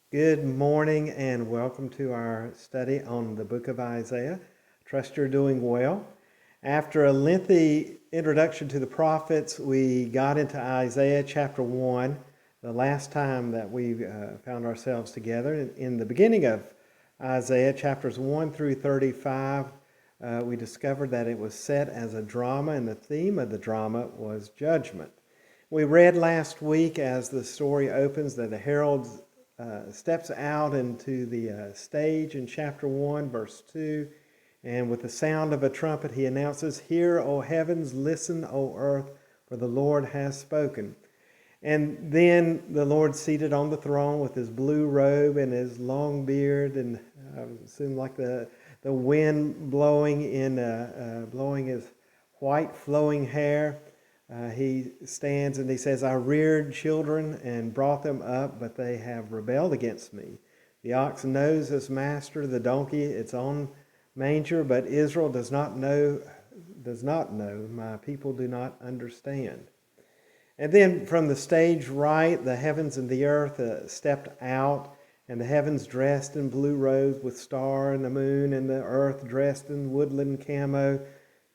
Good morning and welcome to our study on the book of Isaiah. Trust you're doing well. After a lengthy introduction to the prophets, we got into Isaiah chapter 1, the last time that we found ourselves together. In the beginning of Isaiah, chapters 1 through 35, we discovered that it was set as a drama, and the theme of the drama was judgment. We read last week as the story opens that the herald steps out into the stage in chapter 1, verse 2, and with the sound of a trumpet he announces, "Hear, O heavens, listen, O earth, for the Lord has spoken." And then the Lord seated on the throne with his blue robe and his long beard, and seemed like the wind blowing blowing his white flowing hair. He stands and he says, "I reared children and brought them up, but they have rebelled against me. The ox knows his master, the donkey its own manger, but Israel does not know, my people do not understand." And then from the stage right, the heavens and the earth stepped out, and the heavens dressed in blue robes with star and the moon, and the earth dressed in woodland camo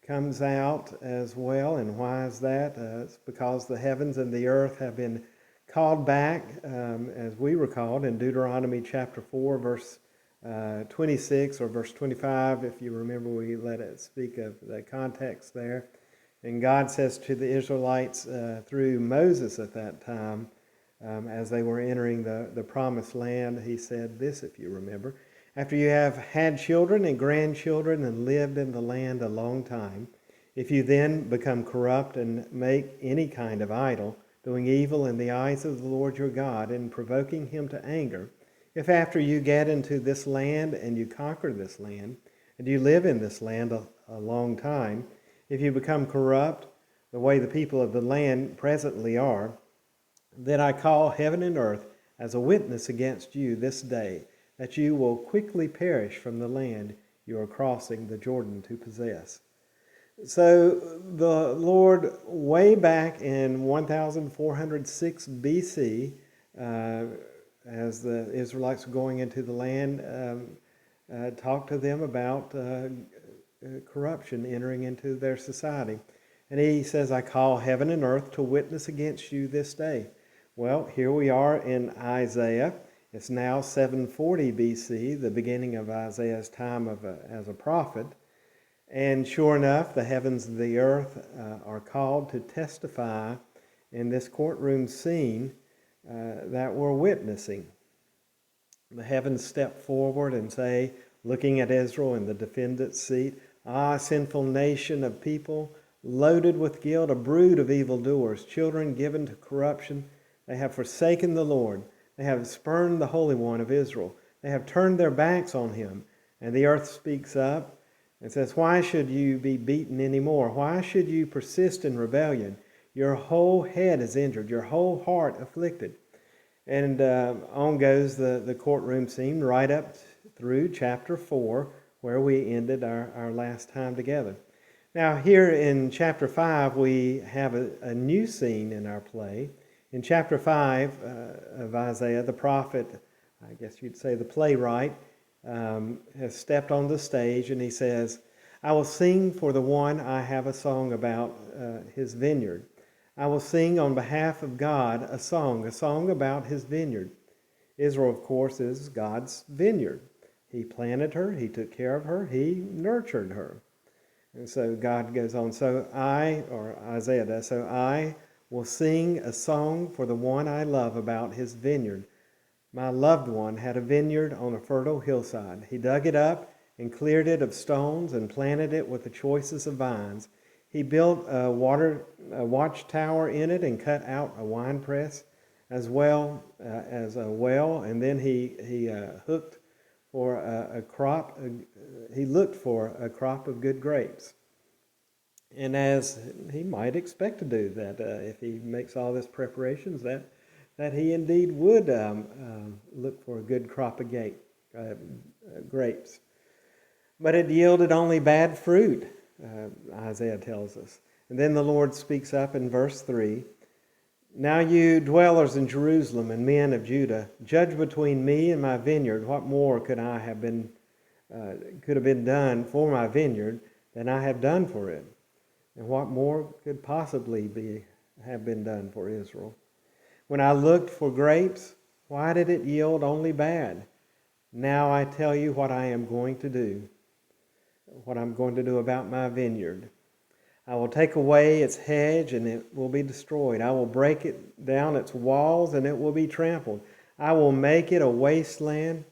comes out as well. And why is that? It's because the heavens and the earth have been called back, as we recalled in Deuteronomy chapter 4, verse 26 or verse 25. If you remember, we let it speak of the context there. And God says to the Israelites through Moses at that time, as they were entering the promised land, he said this, if you remember: "After you have had children and grandchildren and lived in the land a long time, if you then become corrupt and make any kind of idol, doing evil in the eyes of the Lord your God and provoking him to anger, if after you get into this land and you conquer this land, and you live in this land a long time, if you become corrupt the way the people of the land presently are, then I call heaven and earth as a witness against you this day, that you will quickly perish from the land you are crossing the Jordan to possess." So the Lord, way back in 1406 BC, as the Israelites were going into the land, talked to them about corruption entering into their society. And he says, "I call heaven and earth to witness against you this day." Well, here we are in Isaiah. It's now 740 BC, the beginning of Isaiah's time as a prophet. And sure enough, the heavens and the earth are called to testify in this courtroom scene that we're witnessing. The heavens step forward and say, looking at Israel in the defendant's seat, "Ah, sinful nation of people, loaded with guilt, a brood of evildoers, children given to corruption. They have forsaken the Lord. They have spurned the Holy One of Israel. They have turned their backs on him." And the earth speaks up and says, "Why should you be beaten anymore? Why should you persist in rebellion? Your whole head is injured, your whole heart afflicted." And on goes the courtroom scene right up through chapter 4, where we ended our last time together. Now here in chapter 5, we have a new scene in our play. In chapter 5 of Isaiah, the prophet, I guess you'd say the playwright, has stepped on the stage and he says, "I will sing for the one I have a song about his vineyard. I will sing on behalf of God a song about his vineyard." Israel, of course, is God's vineyard. He planted her, he took care of her, he nurtured her. And so God goes on, Isaiah does, "So I will sing a song for the one I love about his vineyard. My loved one had a vineyard on a fertile hillside. He dug it up and cleared it of stones and planted it with the choicest of vines. He built a watchtower in it and cut out a winepress as well as a well. And then he looked for a crop of good grapes." And as he might expect to do that, if he makes all this preparations, that he indeed would look for a good crop of grapes. But it yielded only bad fruit, Isaiah tells us. And then the Lord speaks up in verse 3, Now you dwellers in Jerusalem and men of Judah, judge between me and my vineyard. What more could have been done for my vineyard than I have done for it? And what more could possibly have been done for Israel? When I looked for grapes, why did it yield only bad? Now I tell you what I am going to do, what I'm going to do about my vineyard. I will take away its hedge, and it will be destroyed. I will break it down its walls, and it will be trampled. I will make it a wasteland,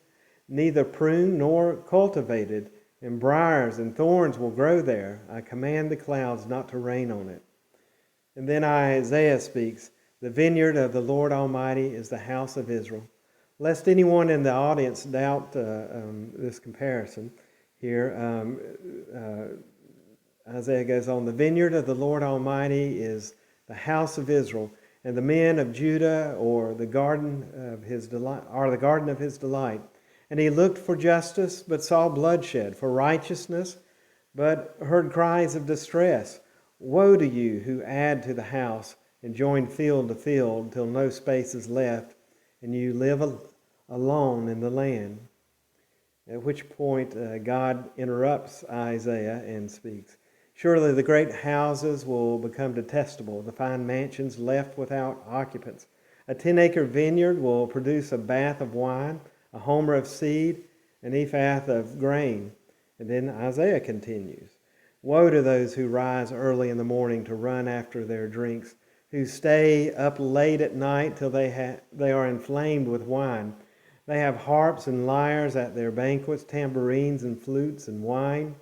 neither pruned nor cultivated, and briars and thorns will grow there. I command the clouds not to rain on it. And then Isaiah speaks, the vineyard of the Lord Almighty is the house of Israel. Lest anyone in the audience doubt this comparison here, Isaiah goes on, the vineyard of the Lord Almighty is the house of Israel, and the men of Judah are the garden of his delight. And he looked for justice, but saw bloodshed, for righteousness, but heard cries of distress. Woe to you who add to the house and join field to field till no space is left, and you live alone in the land. At which point God interrupts Isaiah and speaks. Surely the great houses will become detestable, the fine mansions left without occupants. A 10-acre vineyard will produce a bath of wine, a homer of seed, an ephah of grain. And then Isaiah continues. Woe to those who rise early in the morning to run after their drinks, who stay up late at night till they are inflamed with wine. They have harps and lyres at their banquets, tambourines and flutes and wine.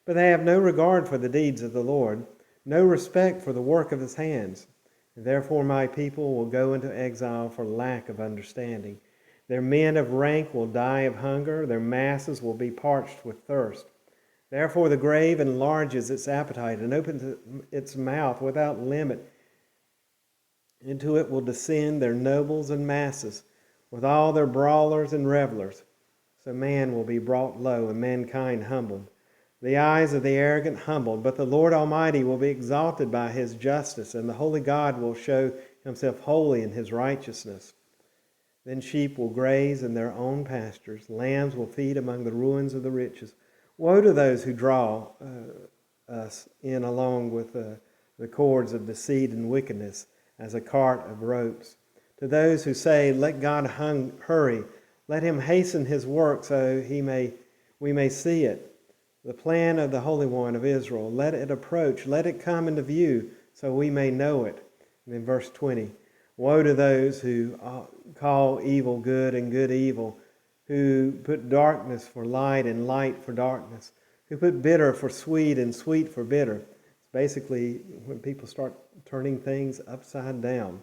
But they have no regard for the deeds of the Lord, no respect for the work of his hands. Therefore my people will go into exile for lack of understanding. Their men of rank will die of hunger, their masses will be parched with thirst. Therefore the grave enlarges its appetite and opens its mouth without limit. Into it will descend their nobles and masses, with all their brawlers and revelers. So man will be brought low and mankind humbled. The eyes of the arrogant humbled, but the Lord Almighty will be exalted by his justice, and the holy God will show himself holy in his righteousness. Then sheep will graze in their own pastures, lambs will feed among the ruins of the riches. Woe to those who draw us in along with the cords of deceit and wickedness, as a cart of ropes. To those who say, let God hurry, let him hasten his work so we may see it. The plan of the Holy One of Israel, let it approach, let it come into view, so we may know it. And then verse 20, woe to those who call evil good and good evil, who put darkness for light and light for darkness, who put bitter for sweet and sweet for bitter. It's basically when people start turning things upside down.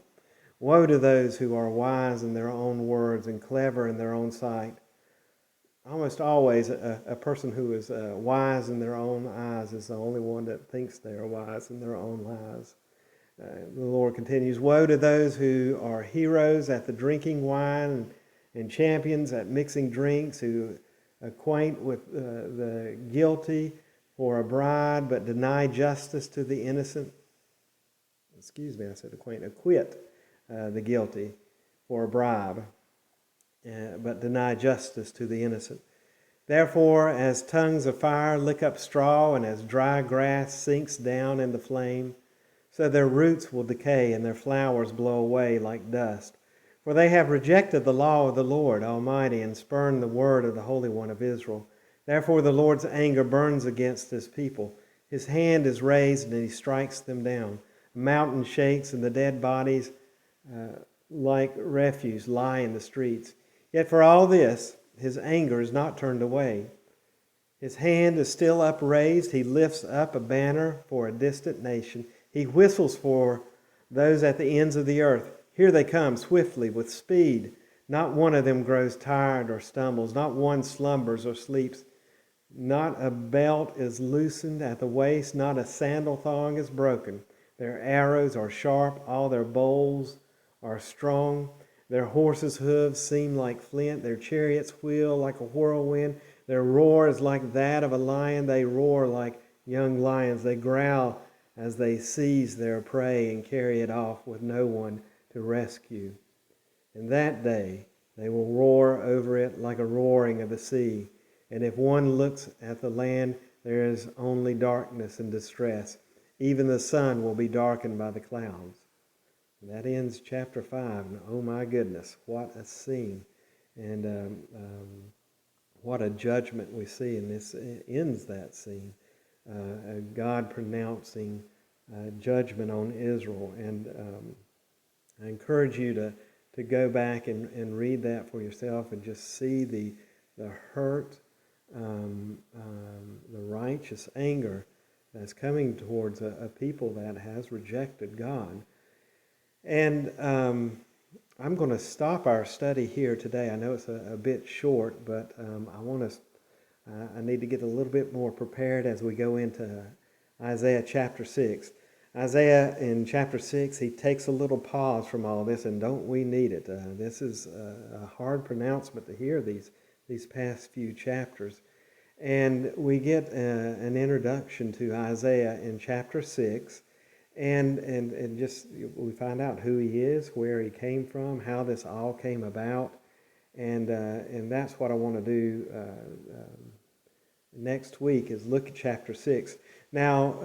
Woe to those who are wise in their own words and clever in their own sight. Almost always a person who is wise in their own eyes is the only one that thinks they are wise in their own lives. The Lord continues, woe to those who are heroes at the drinking wine and champions at mixing drinks, who acquaint with the guilty for a bribe but deny justice to the innocent. Acquit the guilty for a bribe, but deny justice to the innocent. Therefore, as tongues of fire lick up straw, and as dry grass sinks down in the flame, so their roots will decay and their flowers blow away like dust. For they have rejected the law of the Lord Almighty and spurned the word of the Holy One of Israel. Therefore the Lord's anger burns against his people. His hand is raised and he strikes them down. A mountain shakes and the dead bodies like refuse lie in the streets. Yet for all this, his anger is not turned away. His hand is still upraised. He lifts up a banner for a distant nation. He whistles for those at the ends of the earth. Here they come swiftly with speed. Not one of them grows tired or stumbles. Not one slumbers or sleeps. Not a belt is loosened at the waist. Not a sandal thong is broken. Their arrows are sharp. All their bows are strong. Their horses' hooves seem like flint. Their chariots wheel like a whirlwind. Their roar is like that of a lion. They roar like young lions. They growl as they seize their prey and carry it off with no one to rescue. In that day, they will roar over it like a roaring of the sea. And if one looks at the land, there is only darkness and distress. Even the sun will be darkened by the clouds. And that ends chapter 5. And oh my goodness, what a scene. And what a judgment we see. And this ends that scene. God pronouncing judgment on Israel. And I encourage you to go back and read that for yourself and just see the hurt, the righteous anger that's coming towards a people that has rejected God. And I'm going to stop our study here today. I know it's a bit short, but I need to get a little bit more prepared as we go into Isaiah chapter 6. Isaiah in chapter 6, he takes a little pause from all this, and don't we need it? This is a hard pronouncement to hear these past few chapters. And we get an introduction to Isaiah in chapter 6, and just we find out who he is, where he came from, how this all came about, and that's what I want to do next week, is look at chapter 6. Now,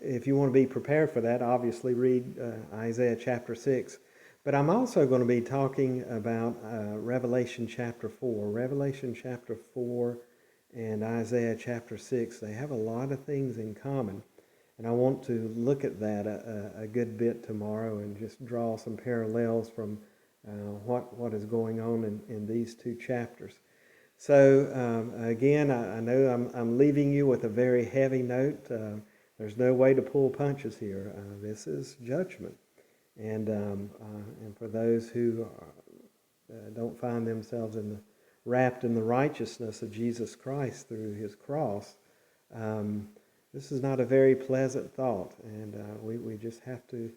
if you want to be prepared for that, obviously read Isaiah chapter 6. But I'm also going to be talking about Revelation chapter 4. Revelation chapter 4 and Isaiah chapter 6, they have a lot of things in common. And I want to look at that a good bit tomorrow and just draw some parallels from what is going on in these two chapters. So again, I know I'm leaving you with a very heavy note. There's no way to pull punches here. This is judgment, and for those who don't find themselves wrapped in the righteousness of Jesus Christ through His cross, this is not a very pleasant thought, and we just have to,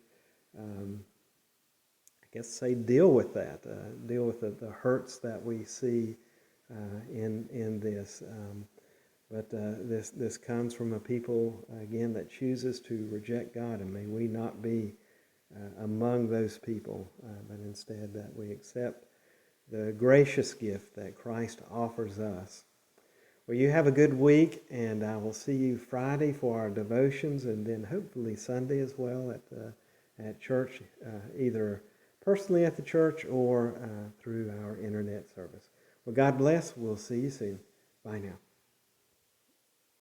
deal with that, deal with the hurts that we see in this. But this comes from a people, again, that chooses to reject God, and may we not be among those people, but instead that we accept the gracious gift that Christ offers us. Well, you have a good week, and I will see you Friday for our devotions, and then hopefully Sunday as well at church, either personally at the church or through our internet service. Well, God bless. We'll see you soon. Bye now.